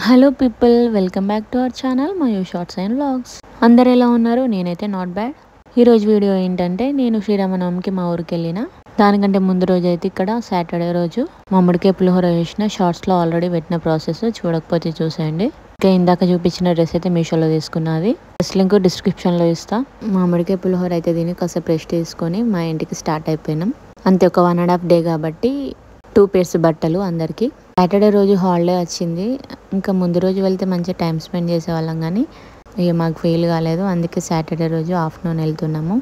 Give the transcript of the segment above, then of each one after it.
Hello people, welcome back to our channel Mayu shorts and vlogs. అందరు ఎలా ఉన్నారు? నేనైతే నాట్ బ్యాడ్. ఈరోజు వీడియో ఏంటంటే, నేను శ్రీరామనవమికి మా ఊరికి వెళ్ళిన దానికంటే ముందు రోజు అయితే ఇక్కడ సాటర్డే రోజు మామిడికాయ పులిహోర చేసిన షార్ట్స్లో ఆల్రెడీ పెట్టిన ప్రాసెస్ చూడకపోతే చూసేయండి. ఇంకా ఇందాక చూపించిన డ్రెస్ అయితే మీషోలో తీసుకున్నది. డ్రెస్ లింక్ డిస్క్రిప్షన్లో ఇస్తా. మామిడికాయ పులిహోర అయితే దీన్ని కాసేపు రెస్ట్ తీసుకొని మా ఇంటికి స్టార్ట్ అయిపోయినాం. అంతే, ఒక 1.5 డే కాబట్టి 2 pairs బట్టలు అందరికీ. సాటర్డే రోజు హాలిడే వచ్చింది. ఇంకా ముందు రోజు వెళ్తే మంచిగా టైం స్పెండ్ చేసేవాళ్ళం, కానీ ఇక మాకు ఫెయిల్ కాలేదు. అందుకే సాటర్డే రోజు ఆఫ్టర్నూన్ వెళ్తున్నాము.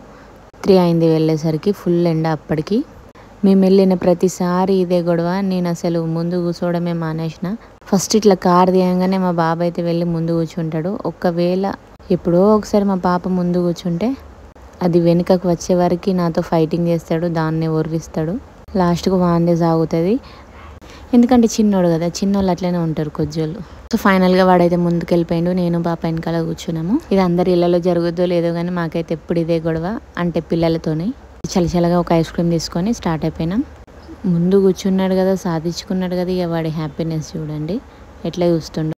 3 అయింది వెళ్ళేసరికి. ఫుల్ ఎండ అప్పటికి. మేము వెళ్ళిన ప్రతిసారి ఇదే గొడవ. నేను అసలు ముందు కూర్చోవడమే మానేసిన. ఫస్ట్ ఇట్లా కార్ తీయంగానే మా బాబు అయితే వెళ్ళి ముందు కూర్చుంటాడు. ఒకవేళ ఎప్పుడో ఒకసారి మా పాప ముందు కూర్చుంటే అది వెనుకకు వచ్చే వరకు నాతో ఫైటింగ్ చేస్తాడు, దాన్నే ఒర్రిస్తాడు. లాస్ట్కు వాందే సాగుతుంది. ఎందుకంటే చిన్నోడు కదా, చిన్నోళ్ళు అట్లనే ఉంటారు కొజ్జోళ్ళు. సో ఫైనల్గా వాడైతే ముందుకు వెళ్ళిపోయిండు. నేను పాప వెనకాల కూర్చున్నాము. ఇది అందరి ఇళ్లలో జరుగుద్దో లేదో కానీ మాకైతే ఎప్పుడు ఇదే గొడవ, అంటే పిల్లలతోనే. చలిచలగా ఒక ఐస్ క్రీమ్ తీసుకొని స్టార్ట్ అయిపోయినాం. ముందు కూర్చున్నాడు కదా, సాధించుకున్నాడు కదా, ఇక వాడి హ్యాపీనెస్ చూడండి ఎట్లా చూస్తుండో.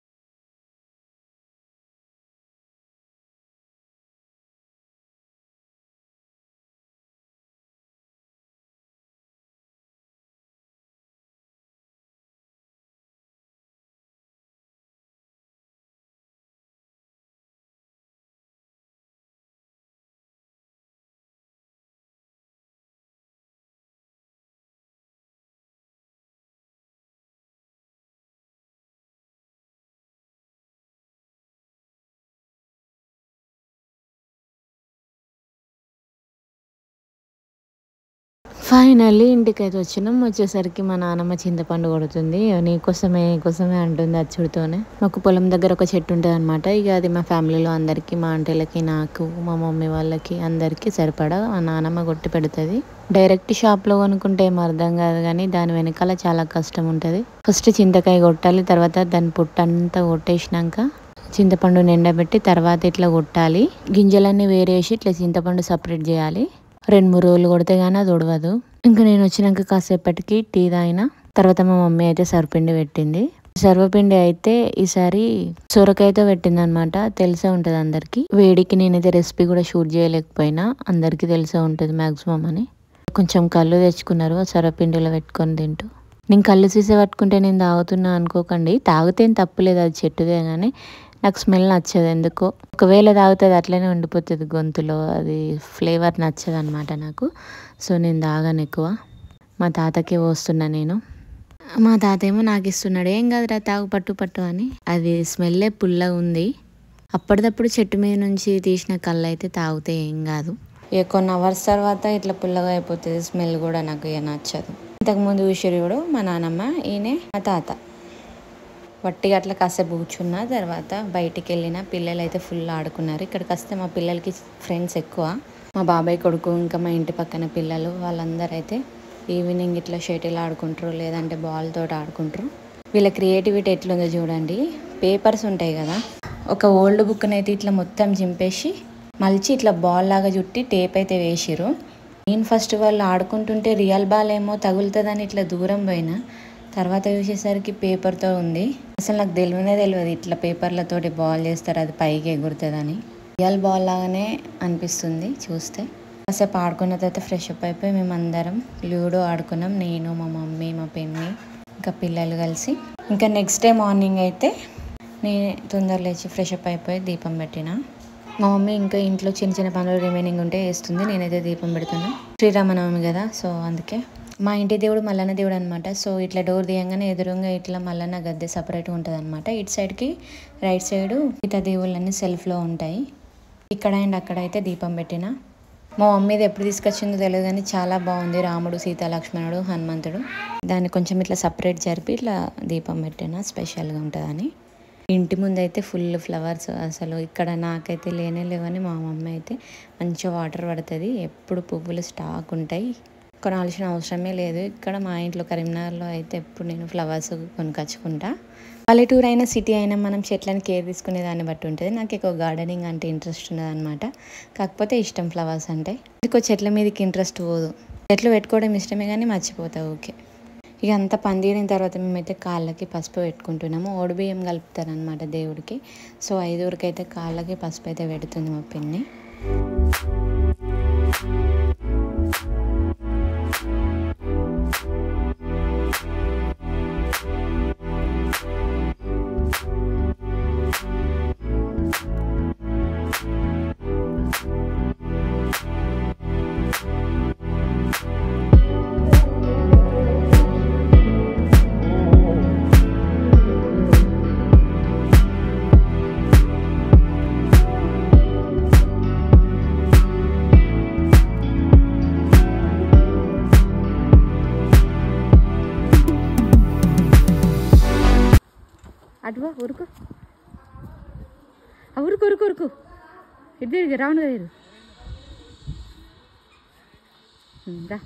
ఫైనల్లీ ఇంటికైతే వచ్చినాం. వచ్చేసరికి మా నాన్నమ్మ చింతపండు కొడుతుంది. నీకోసమే అంటుంది అచ్చుడితోనే. మాకు పొలం దగ్గర ఒక చెట్టు ఉంటుంది అనమాట. ఇక అది మా ఫ్యామిలీలో అందరికీ, మా ఆంటీలకి, నాకు, మా మమ్మీ వాళ్ళకి అందరికీ సరిపడా మా నాన్నమ్మ కొట్టి పెడుతుంది. డైరెక్ట్ షాప్లో కొనుక్కుంటే ఏం అర్థం కాదు, కానీ దాని వెనకాల చాలా కష్టం ఉంటుంది. ఫస్ట్ చింతకాయ కొట్టాలి, తర్వాత దాని పుట్టంతా కొట్టేసినాక చింతపండు ఎండబెట్టి తర్వాత ఇట్లా కొట్టాలి. గింజలన్నీ వేరేసి ఇట్లా చింతపండు సపరేట్ చేయాలి. 2-3 రోజులు కొడితే కానీ అది ఉడవదు. ఇంకా నేను వచ్చినాక కాసేపటికి టీ తాగిన. తర్వాత మా మమ్మీ అయితే సర్వపిండి పెట్టింది. సర్వపిండి అయితే ఈసారి సొరకాయతో పెట్టింది అనమాట. తెలిసే ఉంటుంది అందరికి. వేడికి నేనైతే రెసిపీ కూడా షూట్ చేయలేకపోయినా, అందరికీ తెలిసే ఉంటుంది మ్యాక్సిమం అని. కొంచెం కళ్ళు తెచ్చుకున్నారు సర్వపిండిలో పెట్టుకొని తింటూ. నేను కళ్ళు సీసే పట్టుకుంటే నేను తాగుతున్నా అనుకోకండి, తాగితే ఏం తప్పులేదు, అది చెట్టుదే. కానీ నాకు స్మెల్ నచ్చదు ఎందుకో. ఒకవేళ తాగుతుంది అట్లనే ఉండిపోతుంది గొంతులో, అది ఫ్లేవర్ నచ్చదు అనమాట నాకు. సో నేను తాగాను ఎక్కువ. మా తాతకే పోస్తున్నా నేను. మా తాత ఏమో నాకు ఇస్తున్నాడు, ఏం కాదురా తాగు, పట్టు అని. అది స్మెల్లే పుల్లగా ఉంది. అప్పటిదప్పుడు చెట్టు మీద నుంచి తీసిన కళ్ళు అయితే తాగితే ఏం కాదు. ఇక కొన్ని అవర్స్ తర్వాత ఇట్లా పుల్లగా అయిపోతుంది. స్మెల్ కూడా నాకు ఇక నచ్చదు. ఇంతకుముందు విషయుడు మా నాన్నమ్మ, ఈయనే మా తాత. వట్టిగా అట్లా కాసేపు కూర్చున్న తర్వాత బయటికి వెళ్ళిన. పిల్లలు అయితే ఫుల్ ఆడుకున్నారు. ఇక్కడికి వస్తే మా పిల్లలకి ఫ్రెండ్స్ ఎక్కువ. మా బాబాయ్ కొడుకు, ఇంకా మా ఇంటి పక్కన పిల్లలు, వాళ్ళందరూ అయితే ఈవినింగ్ ఇట్లా షటిల్ ఆడుకుంటారు, లేదంటే బాల్ తోటి ఆడుకుంటారు. వీళ్ళ క్రియేటివిటీ ఎట్లుందో చూడండి. పేపర్స్ ఉంటాయి కదా, ఒక ఓల్డ్ బుక్ని అయితే ఇట్లా మొత్తం చింపేసి మలిచి ఇట్లా బాల్ లాగా చుట్టి టేప్ అయితే వేసిరు. నేను ఫస్ట్ వాళ్ళు ఆడుకుంటుంటే రియల్ బాల్ ఏమో తగులుతుందని ఇట్లా దూరం పోయినా, తర్వాత చూసేసరికి పేపర్తో ఉంది. అసలు నాకు తెలియదు ఇట్లా పేపర్లతోటి బాల్ చేస్తారు, అది పైకి ఎగురుతుందని. రియల్ బాల్ లాగానే అనిపిస్తుంది చూస్తే. కాసేపు ఆడుకున్న తర్వాత ఫ్రెష్ అప్ అయిపోయి మేమందరం లూడో ఆడుకున్నాం. నేను, మా మమ్మీ, మా పిన్ని, ఇంకా పిల్లలు కలిసి. ఇంకా నెక్స్ట్ డే మార్నింగ్ అయితే నేను తొందర లేచి ఫ్రెష్ అప్ అయిపోయి దీపం పెట్టిన. మా మమ్మీ ఇంకా ఇంట్లో చిన్న చిన్న పనులు రిమైనింగ్ ఉంటే వేస్తుంది. నేనైతే దీపం పెడుతున్నా. శ్రీరామనవమి కదా, సో అందుకే. మా ఇంటి దేవుడు మల్లన్న దేవుడు అనమాట. సో ఇట్లా డోర్ తీయంగానే ఎదురుగా ఇట్లా మల్లన్న గద్దె సపరేట్గా ఉంటుంది అనమాట. ఇటు సైడ్కి రైట్ సైడు మిగతా దేవుళ్ళన్నీ సెల్ఫ్లో ఉంటాయి. ఇక్కడ అండ్ అక్కడైతే దీపం పెట్టిన. మా మమ్మీది ఎప్పుడు తీసుకొచ్చిందో తెలియదు, కానీ చాలా బాగుంది. రాముడు, సీత, లక్ష్మణుడు, హనుమంతుడు. దాన్ని కొంచెం ఇట్లా సపరేట్ జరిపి ఇట్లా దీపం పెట్టిన, స్పెషల్గా ఉంటుందని. ఇంటి ముందు అయితే ఫుల్ ఫ్లవర్స్. అసలు ఇక్కడ నాకైతే లేనే లేవని మా మమ్మీ అయితే మంచిగా వాటర్ పడుతుంది. ఎప్పుడు పువ్వులు స్టాక్ ఉంటాయి, కొనాల్సిన అవసరమే లేదు. ఇక్కడ మా ఇంట్లో కరీంనగర్లో అయితే ఎప్పుడు నేను ఫ్లవర్స్ కొనుకొచ్చుకుంటా. పల్లెటూరు అయినా సిటీ అయినా మనం చెట్లను కేర్ తీసుకునే దాన్ని బట్టి ఉంటుంది. నాకు ఎక్కువ గార్డెనింగ్ అంటే ఇంట్రెస్ట్ ఉన్నది అనమాట. కాకపోతే ఇష్టం ఫ్లవర్స్ అంటే. ఇంకో చెట్ల మీదకి ఇంట్రెస్ట్ పోదు. చెట్లు పెట్టుకోవడం ఇష్టమే కానీ మర్చిపోతా ఓకే. ఇక అంతా పని తీరిన తర్వాత మేమైతే కాళ్ళకి పసుపు పెట్టుకుంటున్నాము. ఓడిబియ్యం కలుపుతారనమాట దేవుడికి. సో 5 అయితే కాళ్ళకి పసుపు అయితే పెడుతుంది మా పిన్ని. అటువా ఉరుకు ఉరుకు ఉరుకు ఉరుకు ఇద్దరికి రౌండ్ కదా రా.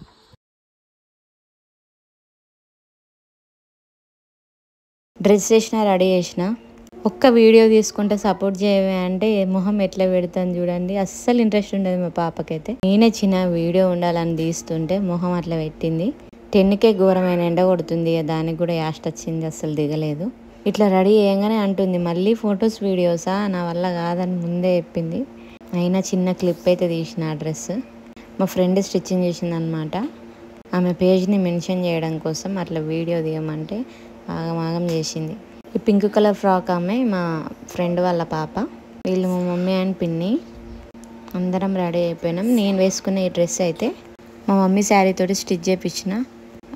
డ్రెస్ చేసిన రెడీ చేసిన ఒక్క వీడియో తీసుకుంటే సపోర్ట్ చేయవే అంటే మొహం ఎట్లా పెడతాను చూడండి. అస్సలు ఇంట్రెస్ట్ ఉండదు మా పాపకైతే. నేనే చిన్న వీడియో ఉండాలని తీస్తుంటే మొహం అట్లా పెట్టింది. 10కే ఘోరమైన ఎండ కొడుతుంది, దానికి కూడా యాస్ట్ వచ్చింది, అస్సలు దిగలేదు. ఇట్లా రెడీ చేయగానే అంటుంది మళ్ళీ ఫొటోస్ వీడియోసా, నా వల్ల కాదని ముందే చెప్పింది. అయినా చిన్న క్లిప్ అయితే తీసిన ఆ డ్రెస్ మా ఫ్రెండ్ స్టిచ్చింగ్ చేసింది అనమాట. ఆమె పేజ్ని మెన్షన్ చేయడం కోసం అట్లా వీడియో తీయమంటే ఆగమాగం చేసింది. ఈ పింక్ కలర్ ఫ్రాక్ ఆమె మా ఫ్రెండ్ వాళ్ళ పాప. వీళ్ళు మా మమ్మీ అండ్ పిన్ని అందరం రెడీ అయిపోయినాం. నేను వేసుకున్న ఈ డ్రెస్ అయితే మా మమ్మీ శారీతోటి స్టిచ్ చేయించిన.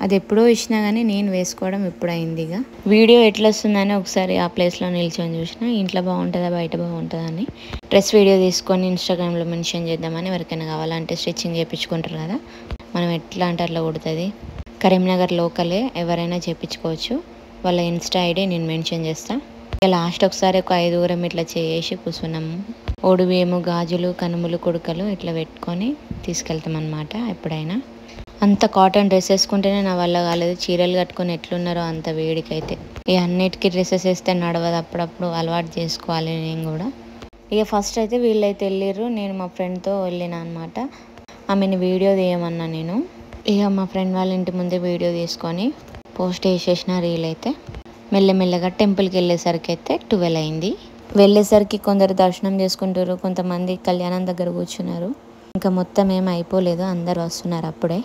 అది ఎప్పుడో ఇచ్చినా కానీ నేను వేసుకోవడం ఇప్పుడు అయింది. ఇక వీడియో ఎట్లా వస్తుందని ఒకసారి ఆ ప్లేస్లో నిల్చొని చూసిన. ఇంట్లో బాగుంటుందా బయట బాగుంటుందా అని డ్రెస్ వీడియో తీసుకొని ఇన్స్టాగ్రామ్లో మెన్షన్ చేద్దామని. ఎవరికైనా కావాలంటే స్టిచ్చింగ్ చేయించుకుంటారు కదా, మనం ఎట్లా అంటే అట్లా కుడుతుంది. కరీంనగర్ లోకలే, ఎవరైనా చేయించుకోవచ్చు. వాళ్ళ ఇన్స్టా ఐడి నేను మెన్షన్ చేస్తాను. ఇక లాస్ట్ ఒకసారి ఒక 5 ఇట్లా చేసి కూర్చున్నాము. ఓడిబియ్యము, గాజులు, కనుములు, కుడుకలు ఇట్లా పెట్టుకొని తీసుకెళ్తాం అన్నమాట. ఎప్పుడైనా అంత కాటన్ డ్రెస్ వేసుకుంటేనే నా వల్ల కాలేదు. చీరలు కట్టుకొని ఎట్లున్నారో అంత వేడికైతే. ఇక అన్నిటికీ డ్రెస్సెస్ వేస్తే నడవదు, అప్పుడప్పుడు అలవాటు చేసుకోవాలి నేను కూడా. ఇక ఫస్ట్ అయితే వీళ్ళైతే వెళ్ళిర్రు, నేను మా ఫ్రెండ్తో వెళ్ళిన అనమాట. ఆమెను వీడియో తీయమన్నా నేను. ఇక మా ఫ్రెండ్ వాళ్ళ ఇంటి ముందే వీడియో తీసుకొని పోస్ట్ చేసేసిన రీల్ అయితే. మెల్లమెల్లగా టెంపుల్కి వెళ్ళేసరికి అయితే 12 అయింది. వెళ్ళేసరికి కొందరు దర్శనం చేసుకుంటారు, కొంతమంది కళ్యాణం దగ్గర కూర్చున్నారు. ఇంకా మొత్తం ఏం అయిపోలేదు, అందరు వస్తున్నారు అప్పుడే.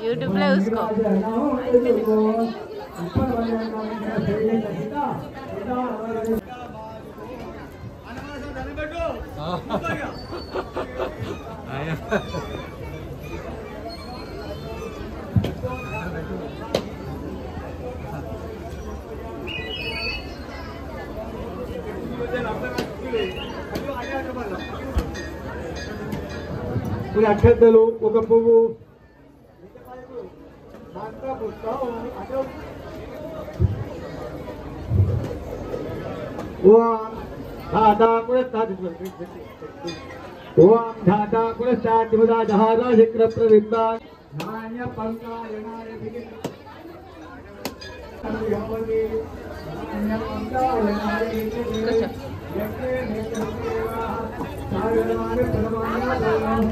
यूट्यूब ले उसको అక్షతలు ఒక పువ్వు కూడా ఓం ధాతా పురస్టాతిముదా జహాదా శక్ర ప్రవిద్ద నాయ పంకాయనాయ దిగి యవని నాయ పంకాయనాయ దిగి యక్రే నేత్రదేవా సాగరమాన పరమాన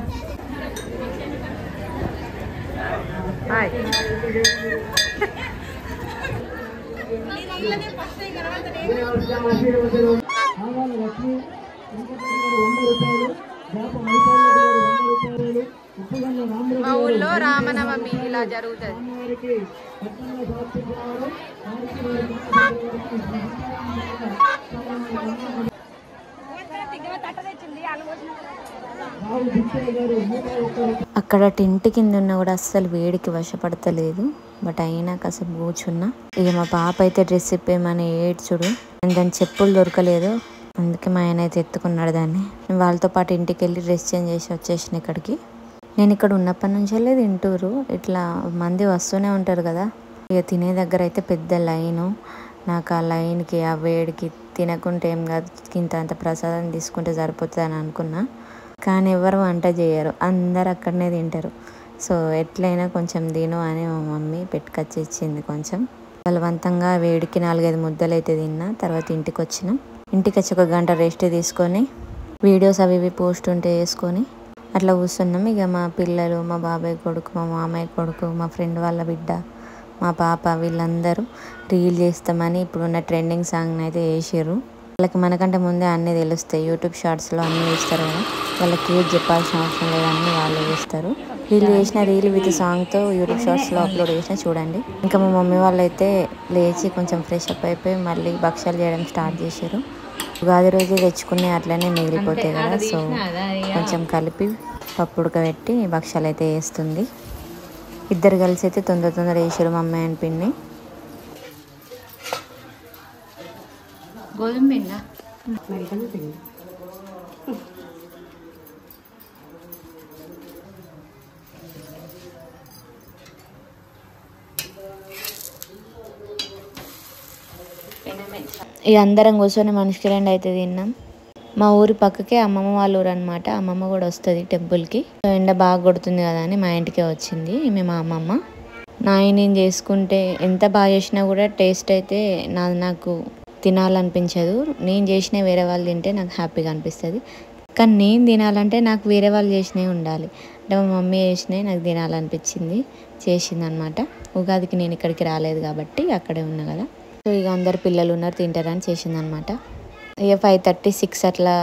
హాయ్ మా ఊళ్ళో రామనవమి ఇలా జరుగుతుంది. అక్కడ టెంట్ కింద ఉన్నా కూడా అస్సలు వేడికి వశపడతలేదు. బట్ అయినా కాసేపు కూర్చున్నా. ఇక మా పాప అయితే డ్రెస్ ఇప్పేమని ఏడ్చుడు, దాని చెప్పులు దొరకలేదు. అందుకే మా ఆయన అయితే ఎత్తుకున్నాడు దాన్ని. నేను వాళ్ళతో పాటు ఇంటికి వెళ్ళి డ్రెస్ చేంజ్ చేసి వచ్చేసిన ఇక్కడికి. నేను ఇక్కడ ఉన్నప్పటి నుంచే తింటూరు ఇట్లా మంది వస్తూనే ఉంటారు కదా. ఇక తినే దగ్గర అయితే పెద్ద లైను. నాకు ఆ లైన్కి ఆ వేడికి తినకుంటే ఏం కాదు, ఇంత అంత ప్రసాదం తీసుకుంటే సరిపోతుంది అని అనుకున్నా. కానీ ఎవరు వంట చేయరు, అందరు అక్కడనే తింటారు. సో ఎట్లయినా కొంచెం తిను అని మా మమ్మీ పెట్టుకొచ్చి ఇచ్చింది. కొంచెం బలవంతంగా వేడికి 4-5 ముద్దలు అయితే తిన్నా. తర్వాత ఇంటికి వచ్చినాం. ఇంటికి వచ్చి 1 గంట రెస్ట్ తీసుకొని వీడియోస్ అవి ఇవి పోస్ట్ ఉంటే వేసుకొని అట్లా కూర్చున్నాం. ఇక మా పిల్లలు, మా బాబాయ్ కొడుకు, మా మామయ్య కొడుకు, మా ఫ్రెండ్ వాళ్ళ బిడ్డ, మా పాప వీళ్ళందరూ రీల్ చేస్తామని ఇప్పుడున్న ట్రెండింగ్ సాంగ్ని అయితే వేసారు. వాళ్ళకి మనకంటే ముందే అన్నీ తెలుస్తాయి. యూట్యూబ్ షార్ట్స్లో అన్నీ వేస్తారు కదా, వాళ్ళకి ఏది చెప్పాల్సిన అవసరం లేదు, అన్నీ వాళ్ళు వేస్తారు. వీళ్ళు చేసిన రీల్ విత్ సాంగ్తో యూట్యూబ్ షార్ట్స్లో అప్లోడ్ చేసిన చూడండి. ఇంకా మా మమ్మీ వాళ్ళు అయితే లేచి కొంచెం ఫ్రెష్ అప్ అయిపోయి మళ్ళీ భక్షాలు చేయడం స్టార్ట్ చేశారు. ఉగాది రోజు తెచ్చుకునే అట్లనే మిగిలిపోతాయి కదా, సో కొంచెం కలిపి పప్పు ఉడకబెట్టి భక్షాలు అయితే వేస్తుంది. ఇద్దరు కలిసి అయితే తొందర వేసారు మమ్మీ అండ్ పిన్ని. గోధుమ పిండి ఇక అందరం కూర్చొని మనిషికి 2 అయితే తిన్నాం. మా ఊరి పక్కకే అమ్మమ్మ వాళ్ళ ఊరు అనమాట. అమ్మమ్మ కూడా వస్తుంది టెంపుల్కి. ఎండ బాగా కొడుతుంది కదా అని మా ఇంటికే వచ్చింది మా అమ్మమ్మ. నేను చేసుకుంటే ఎంత బాగా చేసినా కూడా టేస్ట్ అయితే నాకు తినాలనిపించదు. నేను చేసినవి వేరే వాళ్ళు తింటే నాకు హ్యాపీగా అనిపిస్తుంది. కానీ నేను తినాలంటే నాకు వేరే వాళ్ళు చేసినవి ఉండాలి. అంటే మా మమ్మీ చేసినవి నాకు తినాలనిపించింది, చేసింది అనమాట. ఉగాదికి నేను ఇక్కడికి రాలేదు కాబట్టి అక్కడే ఉన్నా కదా. సో ఇక అందరు పిల్లలు ఉన్నారు తింటారని చేసింది అనమాట. ఇక 5:30-6 అట్లా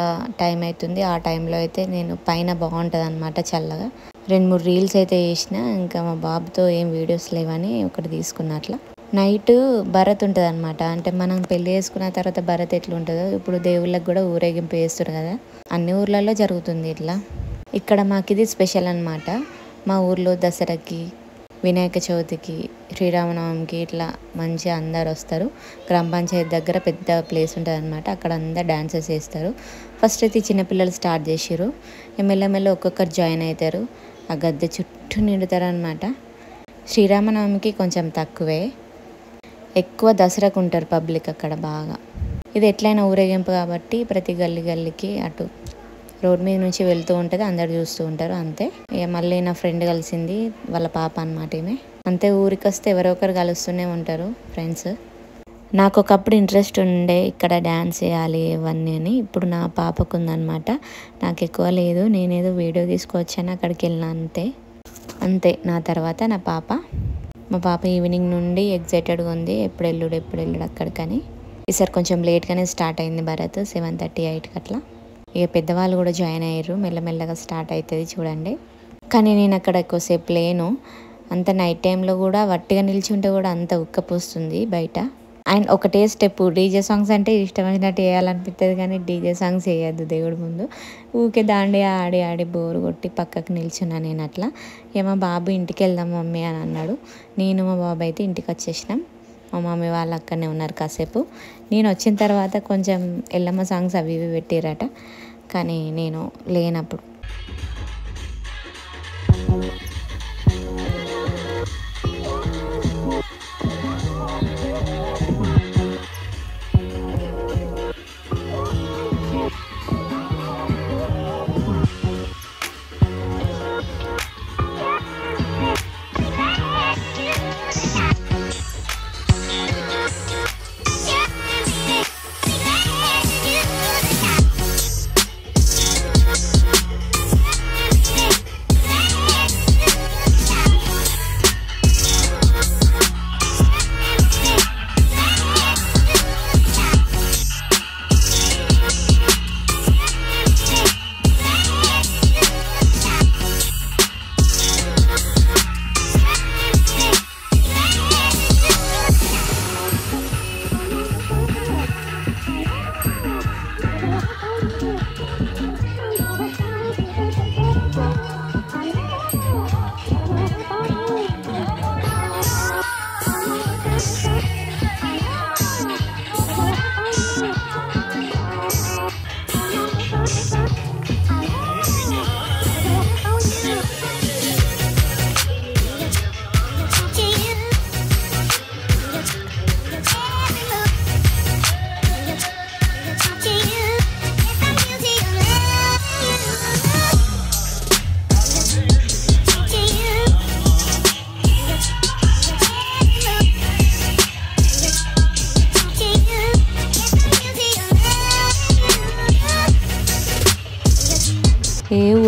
టైం అవుతుంది. ఆ టైంలో అయితే నేను పైన బాగుంటుంది అనమాట చల్లగా 2-3 రీల్స్ అయితే చేసిన. ఇంకా మా బాబుతో ఏం వీడియోస్ లేవని ఒకటి తీసుకున్న. అట్లా నైట్ భరత్ ఉంటుంది అనమాట. అంటే మనం పెళ్లి చేసుకున్న తర్వాత భరత్ ఎట్లా ఉంటుందో ఇప్పుడు దేవుళ్ళకి కూడా ఊరేగింపు చేస్తారు కదా, అన్ని ఊర్లలో జరుగుతుంది ఇట్లా. ఇక్కడ మాకు ఇది స్పెషల్ అనమాట. మా ఊర్లో దసరాకి, వినాయక చవితికి, శ్రీరామనవమికి ఇట్లా మంచిగా అందరు వస్తారు. గ్రామ పంచాయతీ దగ్గర పెద్ద ప్లేస్ ఉంటుంది అనమాట. అక్కడ అందరు డాన్సెస్ వేస్తారు. ఫస్ట్ అయితే చిన్నపిల్లలు స్టార్ట్ చేసారు. మెల్లమెల్ల ఒక్కొక్కరు జాయిన్ అవుతారు. ఆ గద్దె చుట్టూ నిండుతారు అనమాట. శ్రీరామనవమికి కొంచెం తక్కువే, ఎక్కువ దసరాకు ఉంటారు పబ్లిక్ అక్కడ బాగా. ఇది ఎట్లయినా ఊరేగింపు కాబట్టి ప్రతి గల్లీకి అటు రోడ్ మీద నుంచి వెళ్తూ ఉంటుంది, అందరు చూస్తూ ఉంటారు అంతే. ఇక మళ్ళీ నా ఫ్రెండ్ కలిసింది, వాళ్ళ పాప అనమాట ఈమె. అంతే ఊరికి వస్తే ఎవరో ఒకరు కలుస్తూనే ఉంటారు ఫ్రెండ్స్. నాకు ఒకప్పుడు ఇంట్రెస్ట్ ఉండే ఇక్కడ డ్యాన్స్ చేయాలి ఇవన్నీ అని. ఇప్పుడు నా పాపకు ఉందన్నమాట, నాకు ఎక్కువ లేదు. నేనేదో వీడియో తీసుకొచ్చాను, అక్కడికి వెళ్ళిన అంతే. నా తర్వాత నా పాప, మా పాప ఈవినింగ్ నుండి ఎగ్జైటెడ్గా ఉంది, ఎప్పుడు వెళ్ళుడు అక్కడికని. ఈసారి కొంచెం లేట్గానే స్టార్ట్ అయింది భరత్, 7:38కి అట్లా. ఇక పెద్దవాళ్ళు కూడా జాయిన్ అయ్యారు. మెల్లమెల్లగా స్టార్ట్ అవుతుంది చూడండి. కానీ నేను అక్కడ ఎక్కువసేపు లేను. అంత నైట్ టైంలో కూడా వట్టిగా నిల్చుంటే కూడా అంత ఉక్కపోస్తుంది బయట. అండ్ ఒకటే స్టెప్ డీజే సాంగ్స్ అంటే ఇష్టం వచ్చినట్టు వేయాలనిపిస్తుంది, కానీ డీజే సాంగ్స్ వేయద్దు దేవుడి ముందు. ఊకే దాండి ఆడి బోరు కొట్టి పక్కకు నిల్చున్నా నేను అట్లా. ఇక మా బాబు ఇంటికి వెళ్దాం మమ్మీ అని అన్నాడు. నేను మా బాబు అయితే ఇంటికి వచ్చేసినాం. మా మమ్మీ వాళ్ళు అక్కడనే ఉన్నారు కాసేపు. నేను వచ్చిన తర్వాత కొంచెం ఎల్లమ్మ సాంగ్స్ అవి ఇవి పెట్టిరట, కానీ నేను లేనప్పుడు.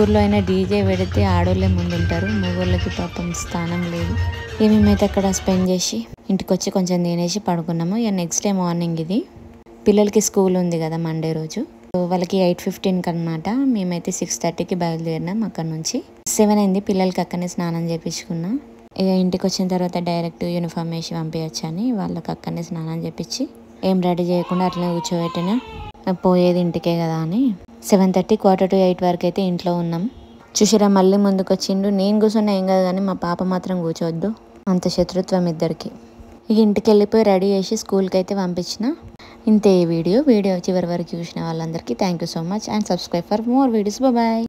ఊర్లో అయినా డీజే పెడితే ఆడోళ్ళే ముందుంటారు, మగోళ్ళకి పాపం స్థానం లేదు. మేమైతే అక్కడ స్పెండ్ చేసి ఇంటికి వచ్చి కొంచెం తినేసి పడుకున్నాము. ఇక నెక్స్ట్ డే మార్నింగ్ ఇది పిల్లలకి స్కూల్ ఉంది కదా మండే రోజు, వాళ్ళకి 8:15కి అనమాట. మేమైతే 6:30కి బయలుదేరినాం అక్కడ నుంచి. 7 అయింది. పిల్లలకి అక్కడనే స్నానం చేయించుకున్నా. ఇక ఇంటికి వచ్చిన తర్వాత డైరెక్ట్ యూనిఫామ్ వేసి పంపించని వాళ్ళకి అక్కడనే స్నానం చేయించి ఏం రెడీ చేయకుండా అట్లనే కూర్చోబెట్టినా, పోయేది ఇంటికే కదా అని 7:30 7:45 వరకు అయితే ఇంట్లో ఉన్నాం. చూసిరా మళ్ళీ ముందుకు వచ్చిండు. నేను కూర్చున్నా ఏం కాదు కానీ మా పాప మాత్రం కూర్చోవద్దు, అంత శత్రుత్వం ఇద్దరికి. ఇక ఇంటికి వెళ్ళిపోయి రెడీ చేసి స్కూల్కి అయితే పంపించిన. ఇంతే ఈ వీడియో చివరి వరకు చూసిన వాళ్ళందరికీ thank you so much and subscribe for more videos. Bye.